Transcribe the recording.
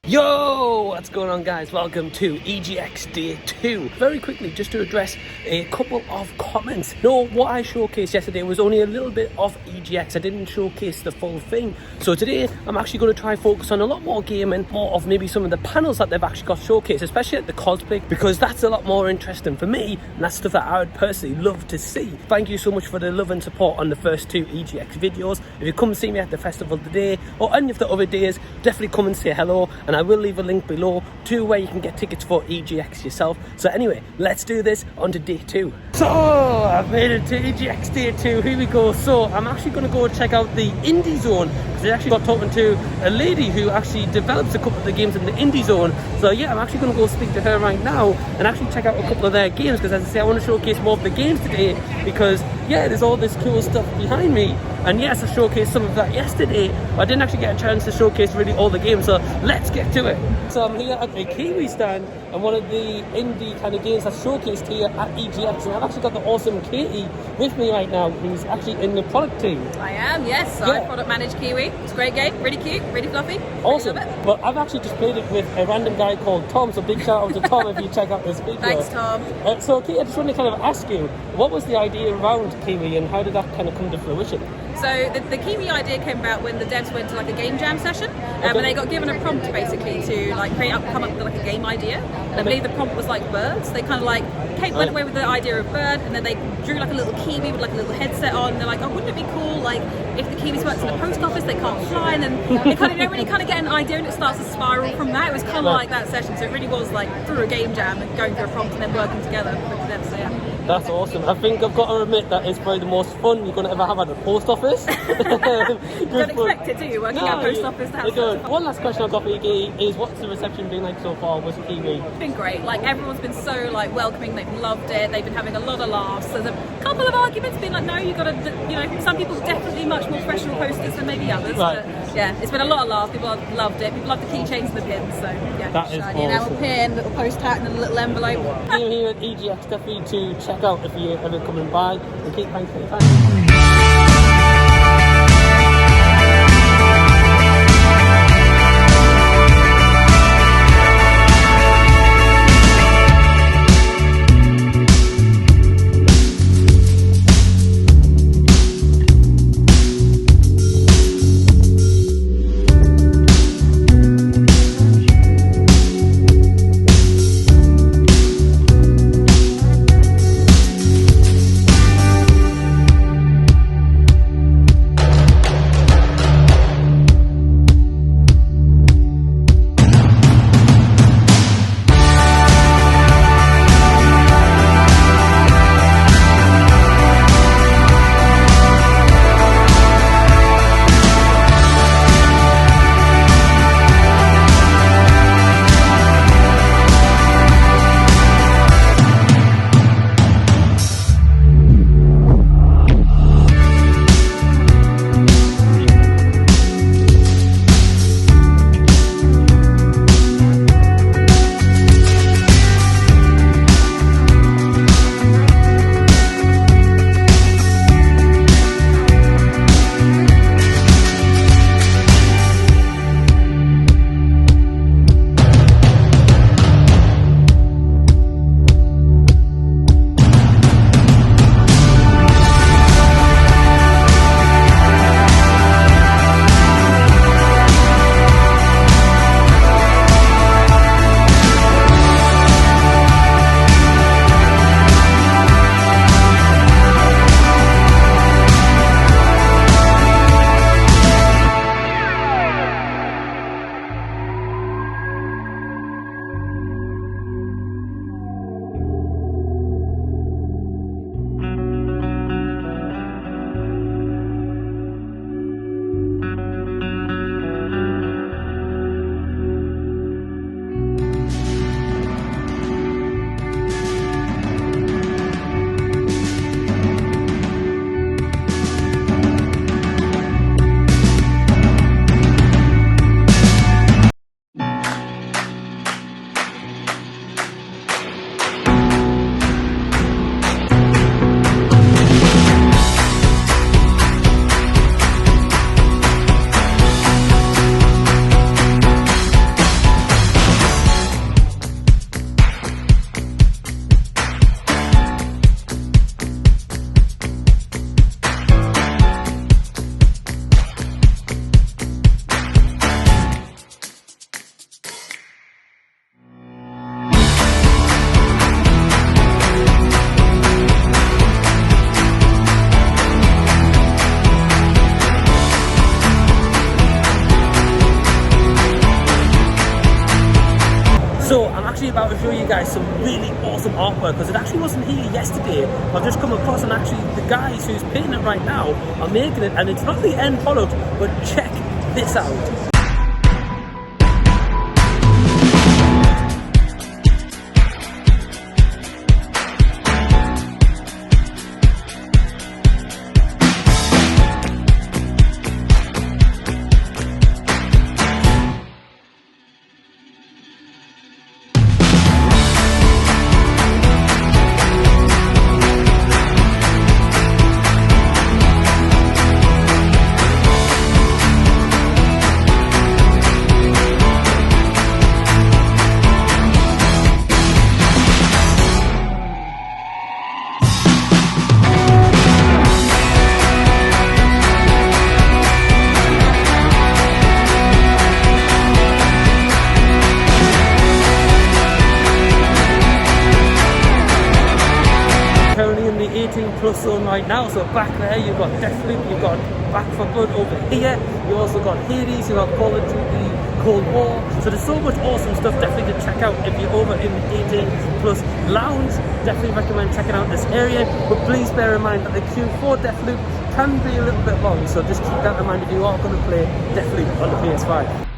Yo, what's going on, guys? Welcome to EGX Day 2. Very quickly, just to address a couple of comments. No, what I showcased yesterday was only a little bit of EGX. I didn't showcase the full thing. So today, I'm actually going to try focus on a lot more gaming, more of maybe some of the panels that they've actually got showcased, especially at the cosplay, because that's a lot more interesting for me, and that's stuff that I would personally love to see. Thank you so much for the love and support on the first two EGX videos. If you come see me at the festival today, or any of the other days, definitely come and say hello, and I will leave a link below to where you can get tickets for EGX yourself. So anyway, let's do this on to day 2. So I've made it to EGX Day 2. Here we go. So I'm actually going to go check out the indie zone, because I actually got talking to a lady who actually develops a couple of the games in the indie zone. So yeah, I'm actually going to go speak to her right now and actually check out a couple of their games, because as I say, I want to showcase more of the games today, because yeah, there's all this cool stuff behind me. And yes, I showcased some of that yesterday, but I didn't actually get a chance to showcase really all the games, so let's get to it. So I'm here at the Keywe stand, and one of the indie kind of games that's showcased here at EGX, and I've actually got the awesome Katy with me right now, who's actually in the product team. I am, yes. I product manage Keywe. It's a great game, really cute, really fluffy. Awesome. But I've actually just played it with a random guy called Tom, so big shout out to Tom if you check out this video. Thanks, Tom. So Katy, I just want to kind of ask you, what was the idea around Keywe and how did that kind of come to fruition? So the Keywe idea came about when the devs went to like a game jam session, and they got given a prompt basically to like come up with like a game idea. And I believe the prompt was like birds. They kind of like went away with the idea of bird, and then they drew like a little kiwi with like a little headset on. And they're like, oh, wouldn't it be cool like if the kiwis worked in the post office, they can't fly, and then they kind of don't really kind of get an idea, and it starts to spiral from that. It was kind of like that session. So it really was like through a game jam and going through a prompt and then working together with the devs. So yeah. That's awesome. I think I've got to admit that it's probably the most fun you're going to ever have at a post office. You don't expect it, do you? Working at a post office to have such fun. One last question I've got for you, Katy, is what's the reception been like so far with Keywe? It's been great. Like everyone's been so like welcoming. They've loved it. They've been having a lot of laughs. There's a couple of arguments being like, no, you got to, you know, some people definitely much more professional posters than maybe others. Right. But yeah, it's been a lot of laughs. People have loved it. People love the keychains and the pins. So yeah, that is shiny awesome. enamel pin, little post hat, and a little envelope. Here at EGX, definitely to check out if you're ever coming by. And Kate, thanks for your time. actually about to show you guys some really awesome artwork because it actually wasn't here yesterday. I've just come across, and actually the guys who's painting it right now are making it, and it's not the end product, but check this out. Currently in the 18 plus zone right now, so back there you've got Deathloop, you've got Back for Blood over here, you also got Hades, you've got Call of Duty Cold War, so there's so much awesome stuff definitely to check out if you're over in the 18 plus lounge. Definitely recommend checking out this area, but please bear in mind that the queue for Deathloop can be a little bit long, so just keep that in mind if you are going to play Deathloop on the PS5.